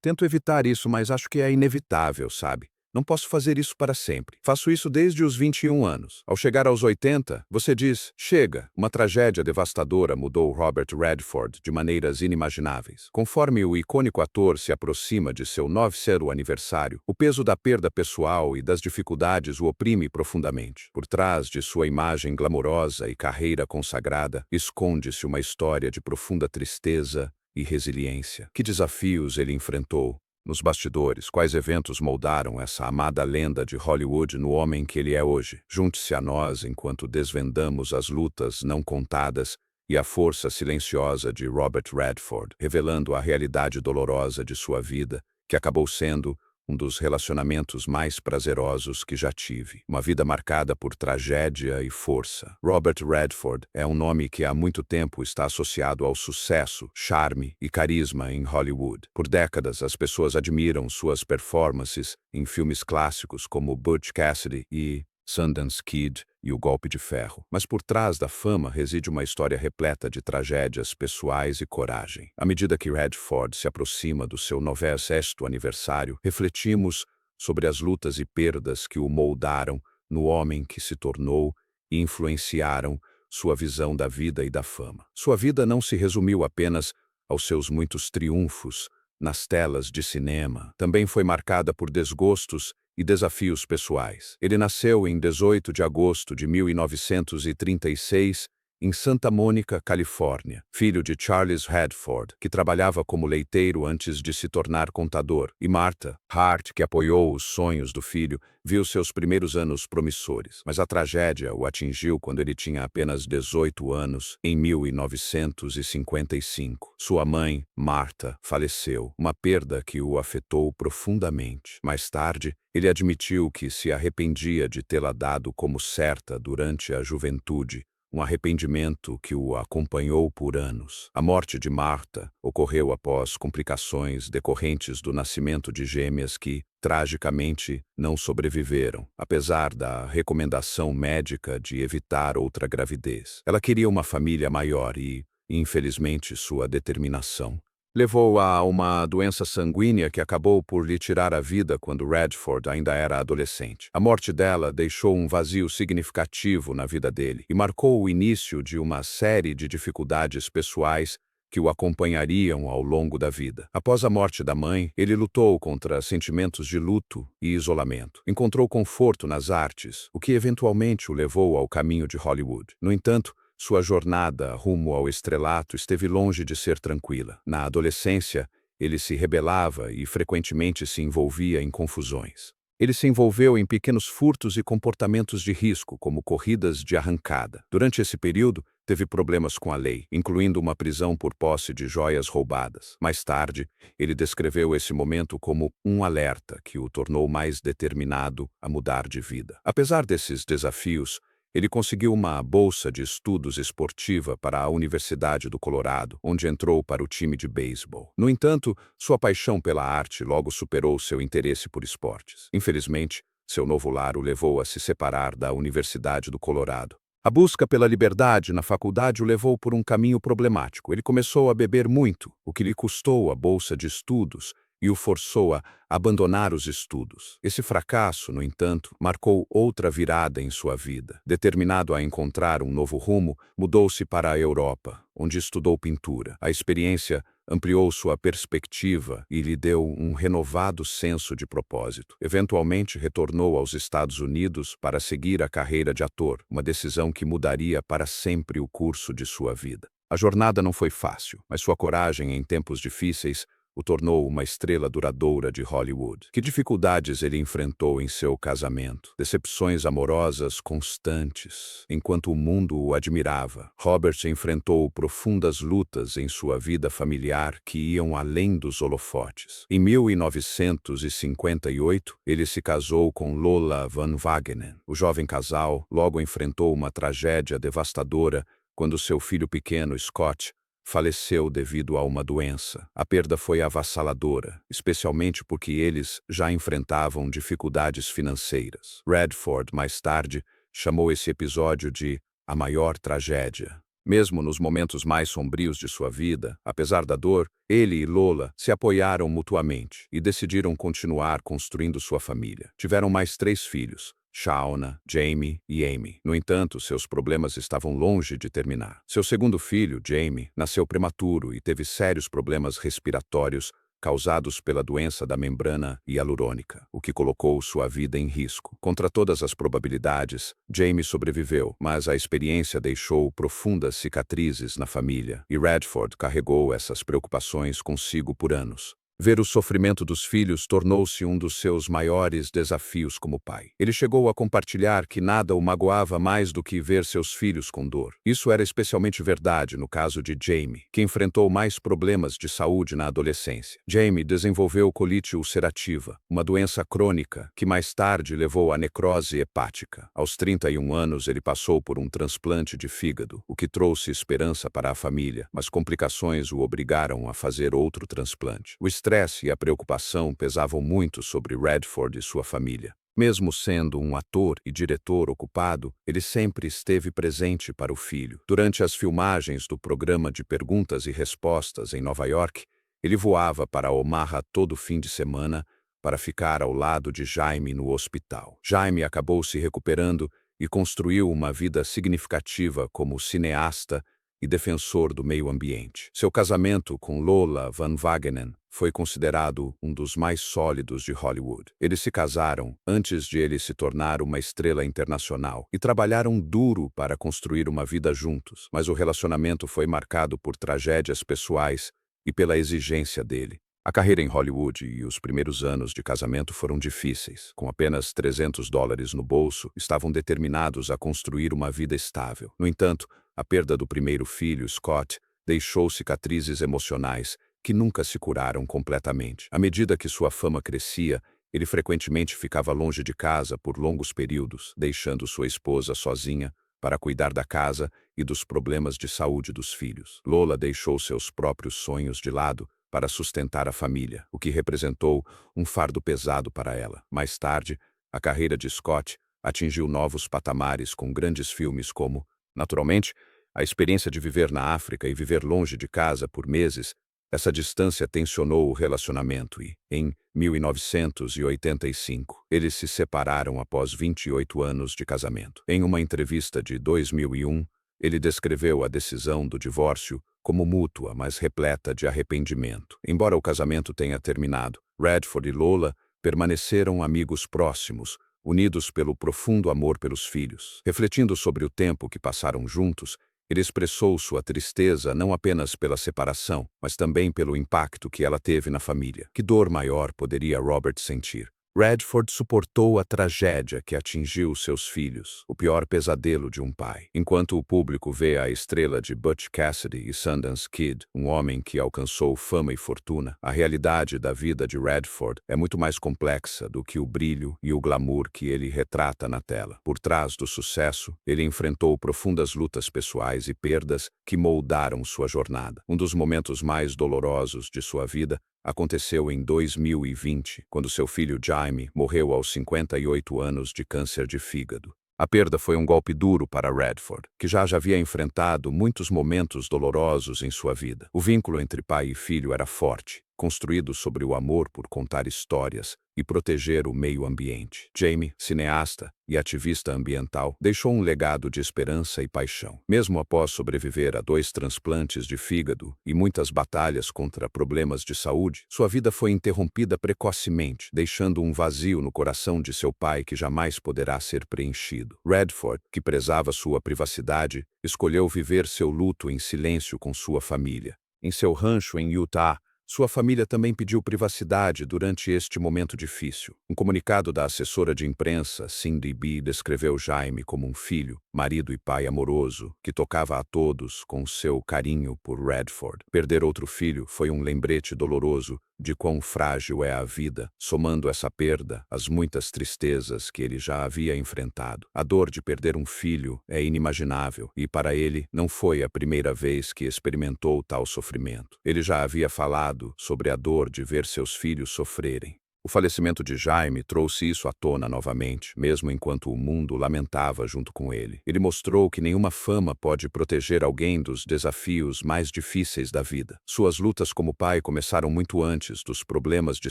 Tento evitar isso, mas acho que é inevitável, sabe? Não posso fazer isso para sempre. Faço isso desde os 21 anos. Ao chegar aos 80, você diz, chega. Uma tragédia devastadora mudou Robert Redford de maneiras inimagináveis. Conforme o icônico ator se aproxima de seu 90º aniversário, o peso da perda pessoal e das dificuldades o oprime profundamente. Por trás de sua imagem glamourosa e carreira consagrada, esconde-se uma história de profunda tristeza e resiliência. Que desafios ele enfrentou? Nos bastidores, quais eventos moldaram essa amada lenda de Hollywood no homem que ele é hoje? Junte-se a nós enquanto desvendamos as lutas não contadas e a força silenciosa de Robert Redford, revelando a realidade dolorosa de sua vida, que acabou sendo um dos relacionamentos mais prazerosos que já tive. Uma vida marcada por tragédia e força. Robert Redford é um nome que há muito tempo está associado ao sucesso, charme e carisma em Hollywood. Por décadas, as pessoas admiram suas performances em filmes clássicos como Butch Cassidy e Sundance Kid e O Golpe de Ferro. Mas por trás da fama reside uma história repleta de tragédias pessoais e coragem. À medida que Redford se aproxima do seu 90º aniversário, refletimos sobre as lutas e perdas que o moldaram no homem que se tornou e influenciaram sua visão da vida e da fama. Sua vida não se resumiu apenas aos seus muitos triunfos nas telas de cinema. Também foi marcada por desgostos e desafios pessoais. Ele nasceu em 18 de agosto de 1936, em Santa Mônica, Califórnia, filho de Charles Redford, que trabalhava como leiteiro antes de se tornar contador, e Martha Hart, que apoiou os sonhos do filho, viu seus primeiros anos promissores. Mas a tragédia o atingiu quando ele tinha apenas 18 anos, em 1955. Sua mãe, Martha, faleceu, uma perda que o afetou profundamente. Mais tarde, ele admitiu que se arrependia de tê-la dado como certa durante a juventude, um arrependimento que o acompanhou por anos. A morte de Martha ocorreu após complicações decorrentes do nascimento de gêmeas que, tragicamente, não sobreviveram, apesar da recomendação médica de evitar outra gravidez. Ela queria uma família maior e, infelizmente, sua determinação levou-a a uma doença sanguínea que acabou por lhe tirar a vida quando Redford ainda era adolescente. A morte dela deixou um vazio significativo na vida dele e marcou o início de uma série de dificuldades pessoais que o acompanhariam ao longo da vida. Após a morte da mãe, ele lutou contra sentimentos de luto e isolamento. Encontrou conforto nas artes, o que eventualmente o levou ao caminho de Hollywood. No entanto, sua jornada rumo ao estrelato esteve longe de ser tranquila. Na adolescência, ele se rebelava e frequentemente se envolvia em confusões. Ele se envolveu em pequenos furtos e comportamentos de risco, como corridas de arrancada. Durante esse período, teve problemas com a lei, incluindo uma prisão por posse de joias roubadas. Mais tarde, ele descreveu esse momento como um alerta que o tornou mais determinado a mudar de vida. Apesar desses desafios, ele conseguiu uma bolsa de estudos esportiva para a Universidade do Colorado, onde entrou para o time de beisebol. No entanto, sua paixão pela arte logo superou seu interesse por esportes. Infelizmente, seu novo lar o levou a se separar da Universidade do Colorado. A busca pela liberdade na faculdade o levou por um caminho problemático. Ele começou a beber muito, o que lhe custou a bolsa de estudos e o forçou a abandonar os estudos. Esse fracasso, no entanto, marcou outra virada em sua vida. Determinado a encontrar um novo rumo, mudou-se para a Europa, onde estudou pintura. A experiência ampliou sua perspectiva e lhe deu um renovado senso de propósito. Eventualmente, retornou aos Estados Unidos para seguir a carreira de ator, uma decisão que mudaria para sempre o curso de sua vida. A jornada não foi fácil, mas sua coragem em tempos difíceis o tornou uma estrela duradoura de Hollywood. Que dificuldades ele enfrentou em seu casamento? Decepções amorosas constantes, enquanto o mundo o admirava. Robert enfrentou profundas lutas em sua vida familiar que iam além dos holofotes. Em 1958, ele se casou com Lola Van Wagenen. O jovem casal logo enfrentou uma tragédia devastadora quando seu filho pequeno, Scott, faleceu devido a uma doença. A perda foi avassaladora, especialmente porque eles já enfrentavam dificuldades financeiras. Redford, mais tarde, chamou esse episódio de a maior tragédia Mesmo nos momentos mais sombrios de sua vida, apesar da dor, ele e Lola se apoiaram mutuamente e decidiram continuar construindo sua família. Tiveram mais 3 filhos, Shauna, Jamie e Amy. No entanto, seus problemas estavam longe de terminar. Seu segundo filho, Jamie, nasceu prematuro e teve sérios problemas respiratórios causados pela doença da membrana hialurônica, o que colocou sua vida em risco. Contra todas as probabilidades, Jamie sobreviveu, mas a experiência deixou profundas cicatrizes na família, e Redford carregou essas preocupações consigo por anos. Ver o sofrimento dos filhos tornou-se um dos seus maiores desafios como pai. Ele chegou a compartilhar que nada o magoava mais do que ver seus filhos com dor. Isso era especialmente verdade no caso de Jamie, que enfrentou mais problemas de saúde na adolescência. Jamie desenvolveu colite ulcerativa, uma doença crônica que mais tarde levou à necrose hepática. Aos 31 anos, ele passou por um transplante de fígado, o que trouxe esperança para a família, mas complicações o obrigaram a fazer outro transplante. O estresse e a preocupação pesavam muito sobre Redford e sua família. Mesmo sendo um ator e diretor ocupado, ele sempre esteve presente para o filho. Durante as filmagens do programa de perguntas e respostas em Nova York, ele voava para Omaha todo fim de semana para ficar ao lado de Jaime no hospital. Jaime acabou se recuperando e construiu uma vida significativa como cineasta e defensor do meio ambiente. Seu casamento com Lola Van Wagenen foi considerado um dos mais sólidos de Hollywood. Eles se casaram antes de ele se tornar uma estrela internacional e trabalharam duro para construir uma vida juntos, mas o relacionamento foi marcado por tragédias pessoais e pela exigência dele. A carreira em Hollywood e os primeiros anos de casamento foram difíceis. Com apenas $300 no bolso, estavam determinados a construir uma vida estável. No entanto, a perda do primeiro filho, Scott, deixou cicatrizes emocionais que nunca se curaram completamente. À medida que sua fama crescia, ele frequentemente ficava longe de casa por longos períodos, deixando sua esposa sozinha para cuidar da casa e dos problemas de saúde dos filhos. Lola deixou seus próprios sonhos de lado para sustentar a família, o que representou um fardo pesado para ela. Mais tarde, a carreira de Scott atingiu novos patamares com grandes filmes como, naturalmente, a experiência de viver na África e viver longe de casa por meses. Essa distância tensionou o relacionamento e, em 1985, eles se separaram após 28 anos de casamento. Em uma entrevista de 2001, ele descreveu a decisão do divórcio como mútua, mas repleta de arrependimento. Embora o casamento tenha terminado, Redford e Lola permaneceram amigos próximos, unidos pelo profundo amor pelos filhos. Refletindo sobre o tempo que passaram juntos, ele expressou sua tristeza não apenas pela separação, mas também pelo impacto que ela teve na família. Que dor maior poderia Robert sentir? Redford suportou a tragédia que atingiu seus filhos, o pior pesadelo de um pai. Enquanto o público vê a estrela de Butch Cassidy e Sundance Kid, um homem que alcançou fama e fortuna, a realidade da vida de Redford é muito mais complexa do que o brilho e o glamour que ele retrata na tela. Por trás do sucesso, ele enfrentou profundas lutas pessoais e perdas que moldaram sua jornada. Um dos momentos mais dolorosos de sua vida aconteceu em 2020, quando seu filho Jaime morreu aos 58 anos de câncer de fígado. A perda foi um golpe duro para Redford, que já havia enfrentado muitos momentos dolorosos em sua vida. O vínculo entre pai e filho era forte, construído sobre o amor por contar histórias e proteger o meio ambiente. Jamie, cineasta e ativista ambiental, deixou um legado de esperança e paixão. Mesmo após sobreviver a 2 transplantes de fígado e muitas batalhas contra problemas de saúde, sua vida foi interrompida precocemente, deixando um vazio no coração de seu pai que jamais poderá ser preenchido. Redford, que prezava sua privacidade, escolheu viver seu luto em silêncio com sua família. Em seu rancho em Utah, sua família também pediu privacidade durante este momento difícil. Um comunicado da assessora de imprensa, Cindy B., descreveu Jaime como um filho, marido e pai amoroso, que tocava a todos com seu carinho por Redford. Perder outro filho foi um lembrete doloroso de quão frágil é a vida, somando essa perda às muitas tristezas que ele já havia enfrentado. A dor de perder um filho é inimaginável e, para ele, não foi a primeira vez que experimentou tal sofrimento. Ele já havia falado sobre a dor de ver seus filhos sofrerem. O falecimento de Jaime trouxe isso à tona novamente, mesmo enquanto o mundo lamentava junto com ele. Ele mostrou que nenhuma fama pode proteger alguém dos desafios mais difíceis da vida. Suas lutas como pai começaram muito antes dos problemas de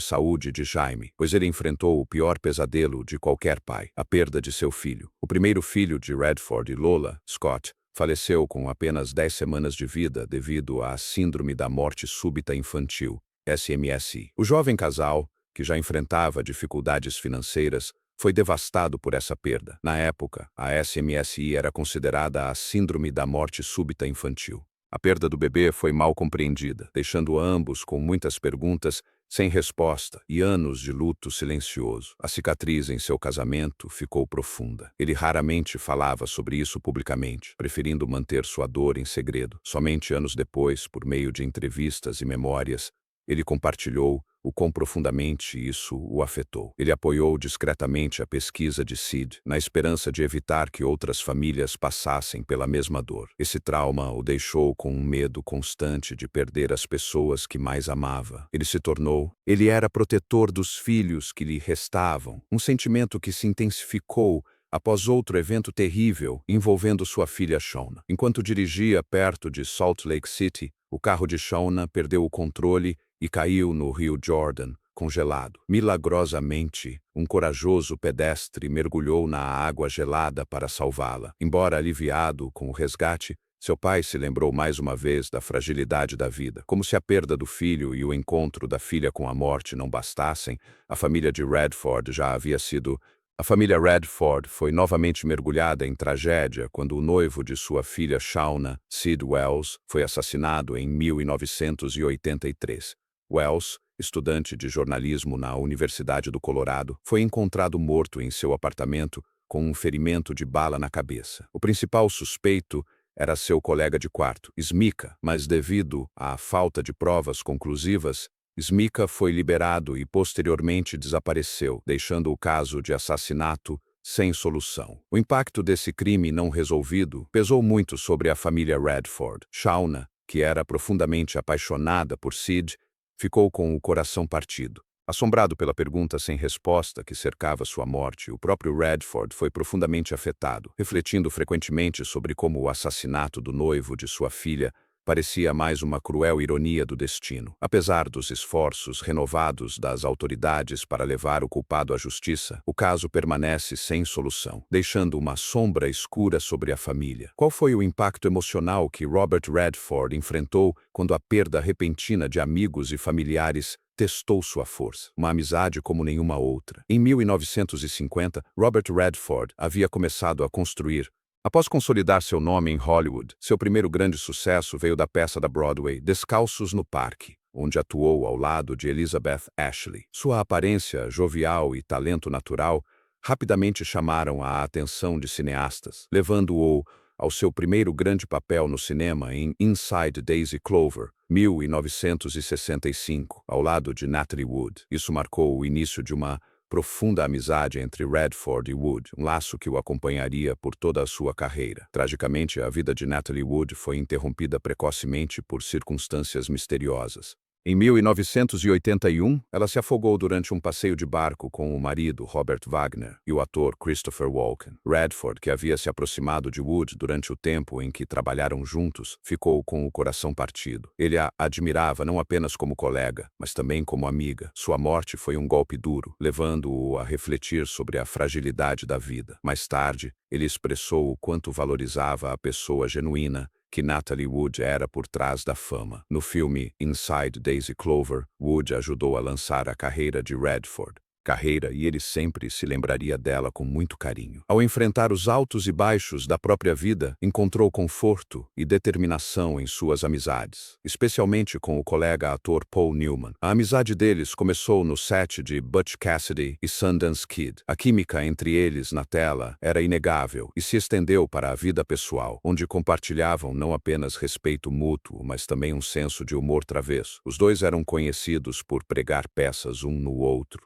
saúde de Jaime, pois ele enfrentou o pior pesadelo de qualquer pai, a perda de seu filho. O primeiro filho de Redford e Lola, Scott, faleceu com apenas 10 semanas de vida devido à Síndrome da Morte Súbita Infantil, SMSI. O jovem casal, que já enfrentava dificuldades financeiras, foi devastado por essa perda. Na época, a SMSI era considerada a Síndrome da Morte Súbita Infantil. A perda do bebê foi mal compreendida, deixando ambos com muitas perguntas sem resposta e anos de luto silencioso. A cicatriz em seu casamento ficou profunda. Ele raramente falava sobre isso publicamente, preferindo manter sua dor em segredo. Somente anos depois, por meio de entrevistas e memórias, ele compartilhou o quão profundamente isso o afetou. Ele apoiou discretamente a pesquisa de Sid, na esperança de evitar que outras famílias passassem pela mesma dor. Esse trauma o deixou com um medo constante de perder as pessoas que mais amava. Ele era protetor dos filhos que lhe restavam, um sentimento que se intensificou após outro evento terrível envolvendo sua filha Shauna. Enquanto dirigia perto de Salt Lake City, o carro de Shauna perdeu o controle e caiu no Rio Jordan, congelado. Milagrosamente, um corajoso pedestre mergulhou na água gelada para salvá-la. Embora aliviado com o resgate, seu pai se lembrou mais uma vez da fragilidade da vida. Como se a perda do filho e o encontro da filha com a morte não bastassem, a família Redford foi novamente mergulhada em tragédia quando o noivo de sua filha Shauna, Sid Wells, foi assassinado em 1983. Wells, estudante de jornalismo na Universidade do Colorado, foi encontrado morto em seu apartamento com um ferimento de bala na cabeça. O principal suspeito era seu colega de quarto, Smika, mas devido à falta de provas conclusivas, Smika foi liberado e posteriormente desapareceu, deixando o caso de assassinato sem solução. O impacto desse crime não resolvido pesou muito sobre a família Redford. Shauna, que era profundamente apaixonada por Sid, ficou com o coração partido. Assombrado pela pergunta sem resposta que cercava sua morte, o próprio Redford foi profundamente afetado, refletindo frequentemente sobre como o assassinato do noivo de sua filha parecia mais uma cruel ironia do destino. Apesar dos esforços renovados das autoridades para levar o culpado à justiça, o caso permanece sem solução, deixando uma sombra escura sobre a família. Qual foi o impacto emocional que Robert Redford enfrentou quando a perda repentina de amigos e familiares testou sua força? Uma amizade como nenhuma outra. Em 1950, Robert Redford havia começado a construir. Após consolidar seu nome em Hollywood, seu primeiro grande sucesso veio da peça da Broadway Descalços no Parque, onde atuou ao lado de Elizabeth Ashley. Sua aparência jovial e talento natural rapidamente chamaram a atenção de cineastas, levando-o ao seu primeiro grande papel no cinema em Inside Daisy Clover, 1965, ao lado de Natalie Wood. Isso marcou o início de uma profunda amizade entre Redford e Wood, um laço que o acompanharia por toda a sua carreira. Tragicamente, a vida de Natalie Wood foi interrompida precocemente por circunstâncias misteriosas. Em 1981, ela se afogou durante um passeio de barco com o marido, Robert Wagner, e o ator Christopher Walken. Redford, que havia se aproximado de Wood durante o tempo em que trabalharam juntos, ficou com o coração partido. Ele a admirava não apenas como colega, mas também como amiga. Sua morte foi um golpe duro, levando-o a refletir sobre a fragilidade da vida. Mais tarde, ele expressou o quanto valorizava a pessoa genuína que Natalie Wood era por trás da fama. No filme Inside Daisy Clover, Wood ajudou a lançar a carreira de Redford. E ele sempre se lembraria dela com muito carinho. Ao enfrentar os altos e baixos da própria vida, encontrou conforto e determinação em suas amizades, especialmente com o colega ator Paul Newman. A amizade deles começou no set de Butch Cassidy e Sundance Kid. A química entre eles na tela era inegável e se estendeu para a vida pessoal, onde compartilhavam não apenas respeito mútuo, mas também um senso de humor travesso. Os dois eram conhecidos por pregar peças um no outro.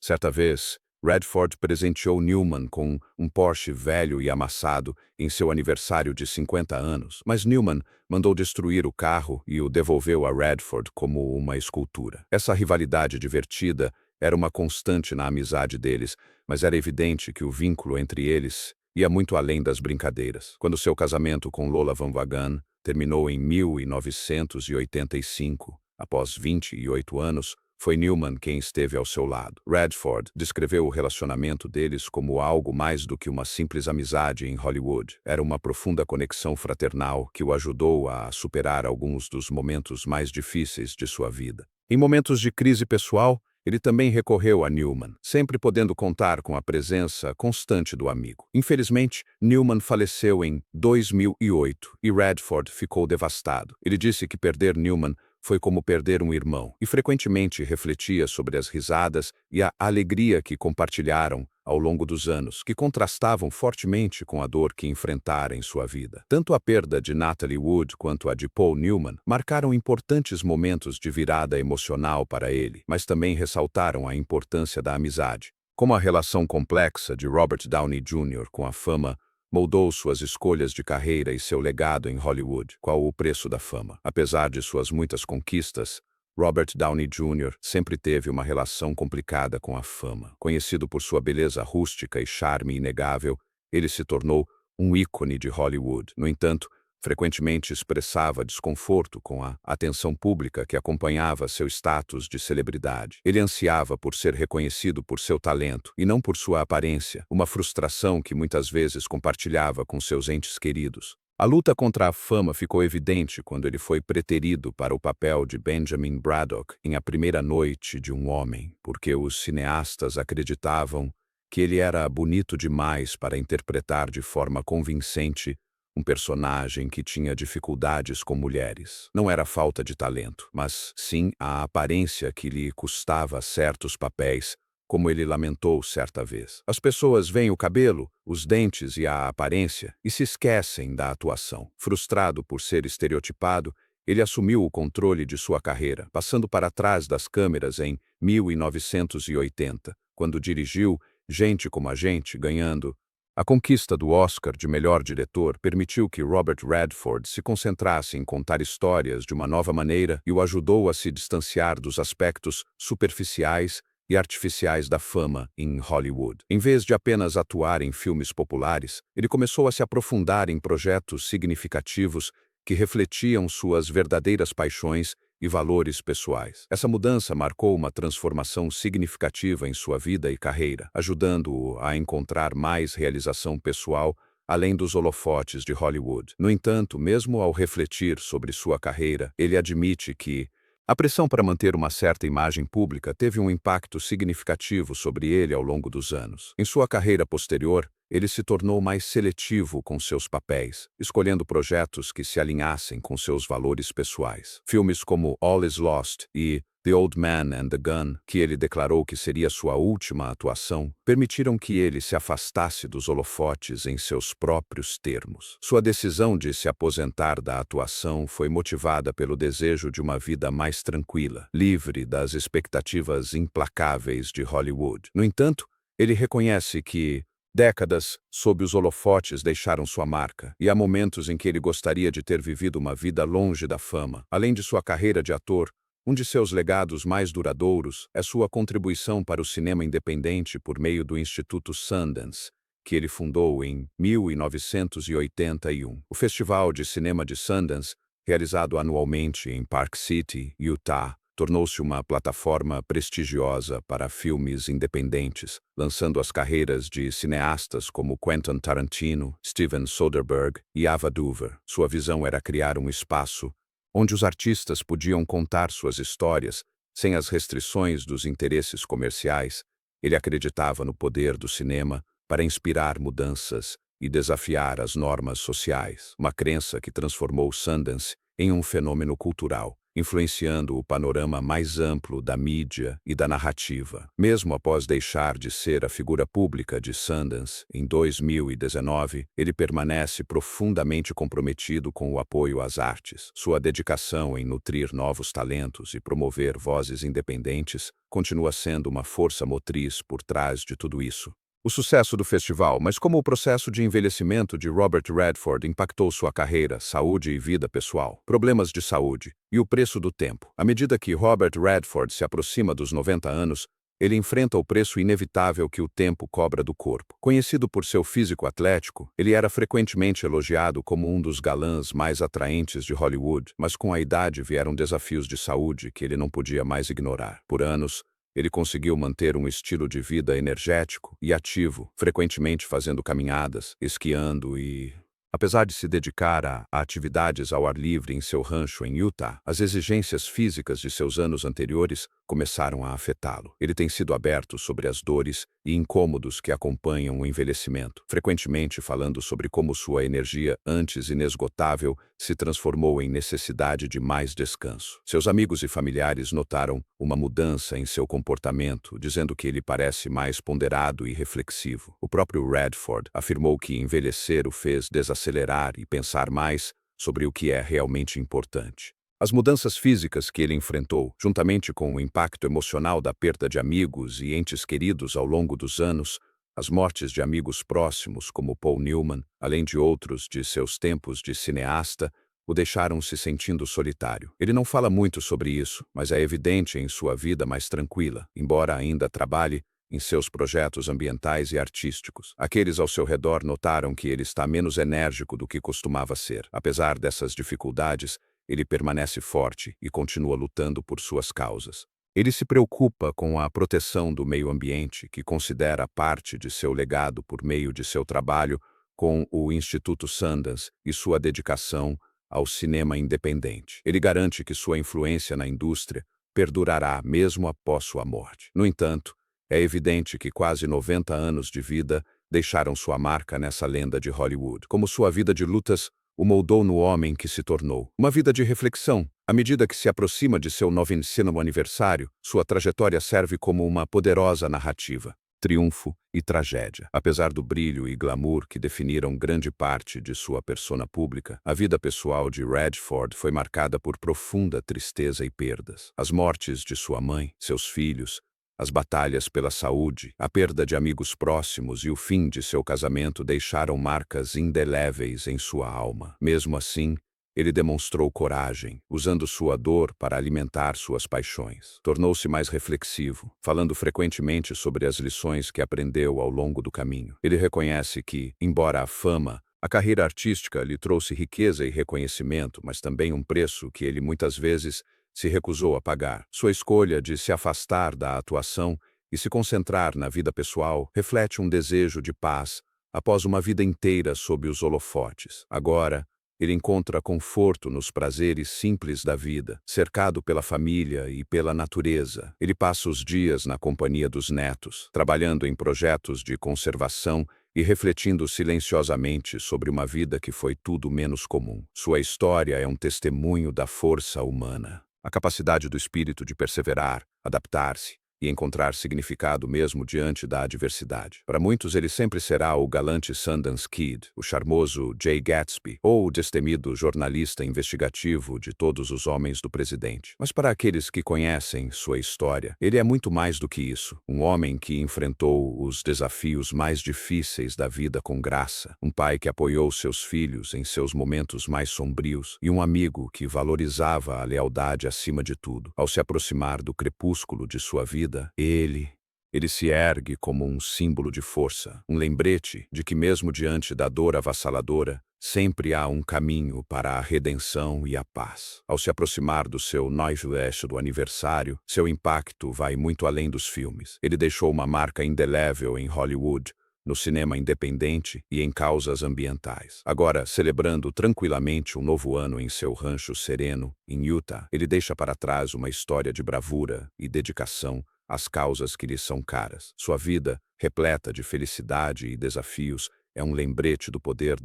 Certa vez, Redford presenteou Newman com um Porsche velho e amassado em seu aniversário de 50 anos, mas Newman mandou destruir o carro e o devolveu a Redford como uma escultura. Essa rivalidade divertida era uma constante na amizade deles, mas era evidente que o vínculo entre eles ia muito além das brincadeiras. Quando seu casamento com Lola Van Wagan terminou em 1985, após 28 anos, foi Newman quem esteve ao seu lado. Redford descreveu o relacionamento deles como algo mais do que uma simples amizade em Hollywood. Era uma profunda conexão fraternal que o ajudou a superar alguns dos momentos mais difíceis de sua vida. Em momentos de crise pessoal, ele também recorreu a Newman, sempre podendo contar com a presença constante do amigo. Infelizmente, Newman faleceu em 2008 e Redford ficou devastado. Ele disse que perder Newman foi como perder um irmão, e frequentemente refletia sobre as risadas e a alegria que compartilharam ao longo dos anos, que contrastavam fortemente com a dor que enfrentara em sua vida. Tanto a perda de Natalie Wood quanto a de Paul Newman marcaram importantes momentos de virada emocional para ele, mas também ressaltaram a importância da amizade. Como a relação complexa de Robert Downey Jr. com a fama moldou suas escolhas de carreira e seu legado em Hollywood. Qual o preço da fama? Apesar de suas muitas conquistas, Robert Downey Jr. sempre teve uma relação complicada com a fama. Conhecido por sua beleza rústica e charme inegável, ele se tornou um ícone de Hollywood. No entanto, frequentemente expressava desconforto com a atenção pública que acompanhava seu status de celebridade. Ele ansiava por ser reconhecido por seu talento e não por sua aparência, uma frustração que muitas vezes compartilhava com seus entes queridos. A luta contra a fama ficou evidente quando ele foi preterido para o papel de Benjamin Braddock em A Primeira Noite de um Homem, porque os cineastas acreditavam que ele era bonito demais para interpretar de forma convincente um personagem que tinha dificuldades com mulheres. Não era falta de talento, mas sim a aparência que lhe custava certos papéis, como ele lamentou certa vez. As pessoas veem o cabelo, os dentes e a aparência e se esquecem da atuação. Frustrado por ser estereotipado, ele assumiu o controle de sua carreira, passando para trás das câmeras em 1980, quando dirigiu Gente como a Gente, ganhando a conquista do Oscar de melhor diretor permitiu que Robert Redford se concentrasse em contar histórias de uma nova maneira e o ajudou a se distanciar dos aspectos superficiais e artificiais da fama em Hollywood. Em vez de apenas atuar em filmes populares, ele começou a se aprofundar em projetos significativos que refletiam suas verdadeiras paixões e valores pessoais. Essa mudança marcou uma transformação significativa em sua vida e carreira, ajudando-o a encontrar mais realização pessoal além dos holofotes de Hollywood. No entanto, mesmo ao refletir sobre sua carreira, ele admite que a pressão para manter uma certa imagem pública teve um impacto significativo sobre ele ao longo dos anos. Em sua carreira posterior, ele se tornou mais seletivo com seus papéis, escolhendo projetos que se alinhassem com seus valores pessoais. Filmes como All Is Lost e The Old Man and the Gun, que ele declarou que seria sua última atuação, permitiram que ele se afastasse dos holofotes em seus próprios termos. Sua decisão de se aposentar da atuação foi motivada pelo desejo de uma vida mais tranquila, livre das expectativas implacáveis de Hollywood. No entanto, ele reconhece que décadas sob os holofotes deixaram sua marca, e há momentos em que ele gostaria de ter vivido uma vida longe da fama. Além de sua carreira de ator, um de seus legados mais duradouros é sua contribuição para o cinema independente por meio do Instituto Sundance, que ele fundou em 1981. O Festival de Cinema de Sundance, realizado anualmente em Park City, Utah, tornou-se uma plataforma prestigiosa para filmes independentes, lançando as carreiras de cineastas como Quentin Tarantino, Steven Soderbergh e Ava DuVernay. Sua visão era criar um espaço onde os artistas podiam contar suas histórias sem as restrições dos interesses comerciais. Ele acreditava no poder do cinema para inspirar mudanças e desafiar as normas sociais, uma crença que transformou Sundance em um fenômeno cultural, influenciando o panorama mais amplo da mídia e da narrativa. Mesmo após deixar de ser a figura pública de Sundance em 2019, ele permanece profundamente comprometido com o apoio às artes. Sua dedicação em nutrir novos talentos e promover vozes independentes continua sendo uma força motriz por trás de tudo isso. O sucesso do festival, mas como o processo de envelhecimento de Robert Redford impactou sua carreira, saúde e vida pessoal. Problemas de saúde e o preço do tempo. À medida que Robert Redford se aproxima dos 90 anos, ele enfrenta o preço inevitável que o tempo cobra do corpo. Conhecido por seu físico atlético, ele era frequentemente elogiado como um dos galãs mais atraentes de Hollywood, mas com a idade vieram desafios de saúde que ele não podia mais ignorar. Por anos, ele conseguiu manter um estilo de vida energético e ativo, frequentemente fazendo caminhadas, esquiando e... Apesar de se dedicar a atividades ao ar livre em seu rancho em Utah, as exigências físicas de seus anos anteriores começaram a afetá-lo. Ele tem sido aberto sobre as dores e incômodos que acompanham o envelhecimento, frequentemente falando sobre como sua energia, antes inesgotável, se transformou em necessidade de mais descanso. Seus amigos e familiares notaram uma mudança em seu comportamento, dizendo que ele parece mais ponderado e reflexivo. O próprio Redford afirmou que envelhecer o fez desacelerar e pensar mais sobre o que é realmente importante. As mudanças físicas que ele enfrentou, juntamente com o impacto emocional da perda de amigos e entes queridos ao longo dos anos, as mortes de amigos próximos como Paul Newman, além de outros de seus tempos de cineasta, o deixaram se sentindo solitário. Ele não fala muito sobre isso, mas é evidente em sua vida mais tranquila, embora ainda trabalhe em seus projetos ambientais e artísticos. Aqueles ao seu redor notaram que ele está menos enérgico do que costumava ser. Apesar dessas dificuldades, ele permanece forte e continua lutando por suas causas. Ele se preocupa com a proteção do meio ambiente, que considera parte de seu legado por meio de seu trabalho com o Instituto Sundance e sua dedicação ao cinema independente. Ele garante que sua influência na indústria perdurará mesmo após sua morte. No entanto, é evidente que quase 90 anos de vida deixaram sua marca nessa lenda de Hollywood. Como sua vida de lutas o moldou no homem que se tornou. Uma vida de reflexão. À medida que se aproxima de seu 90º aniversário, sua trajetória serve como uma poderosa narrativa, triunfo e tragédia. Apesar do brilho e glamour que definiram grande parte de sua persona pública, a vida pessoal de Redford foi marcada por profunda tristeza e perdas. As mortes de sua mãe, seus filhos, as batalhas pela saúde, a perda de amigos próximos e o fim de seu casamento deixaram marcas indeléveis em sua alma. Mesmo assim, ele demonstrou coragem, usando sua dor para alimentar suas paixões. Tornou-se mais reflexivo, falando frequentemente sobre as lições que aprendeu ao longo do caminho. Ele reconhece que, embora a fama, a carreira artística lhe trouxe riqueza e reconhecimento, mas também um preço que ele muitas vezes se recusou a pagar. Sua escolha de se afastar da atuação e se concentrar na vida pessoal reflete um desejo de paz após uma vida inteira sob os holofotes. Agora, ele encontra conforto nos prazeres simples da vida, cercado pela família e pela natureza. Ele passa os dias na companhia dos netos, trabalhando em projetos de conservação e refletindo silenciosamente sobre uma vida que foi tudo menos comum. Sua história é um testemunho da força humana. A capacidade do espírito de perseverar, adaptar-se e encontrar significado mesmo diante da adversidade. Para muitos ele sempre será o galante Sundance Kid, o charmoso Jay Gatsby ou o destemido jornalista investigativo de todos os homens do presidente. Mas para aqueles que conhecem sua história, ele é muito mais do que isso. Um homem que enfrentou os desafios mais difíceis da vida com graça, um pai que apoiou seus filhos em seus momentos mais sombrios e um amigo que valorizava a lealdade acima de tudo. Ao se aproximar do crepúsculo de sua vida, ele se ergue como um símbolo de força, um lembrete de que mesmo diante da dor avassaladora, sempre há um caminho para a redenção e a paz. Ao se aproximar do seu 90º aniversário, seu impacto vai muito além dos filmes. Ele deixou uma marca indelével em Hollywood, no cinema independente e em causas ambientais. Agora, celebrando tranquilamente um novo ano em seu rancho sereno, em Utah, ele deixa para trás uma história de bravura e dedicação às causas que lhe são caras. Sua vida, repleta de felicidade e desafios, é um lembrete do poder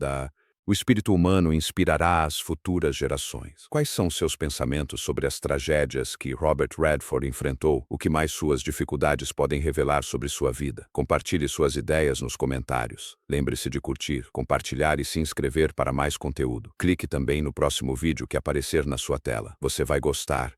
O espírito humano inspirará as futuras gerações. Quais são seus pensamentos sobre as tragédias que Robert Redford enfrentou? O que mais suas dificuldades podem revelar sobre sua vida? Compartilhe suas ideias nos comentários. Lembre-se de curtir, compartilhar e se inscrever para mais conteúdo. Clique também no próximo vídeo que aparecer na sua tela. Você vai gostar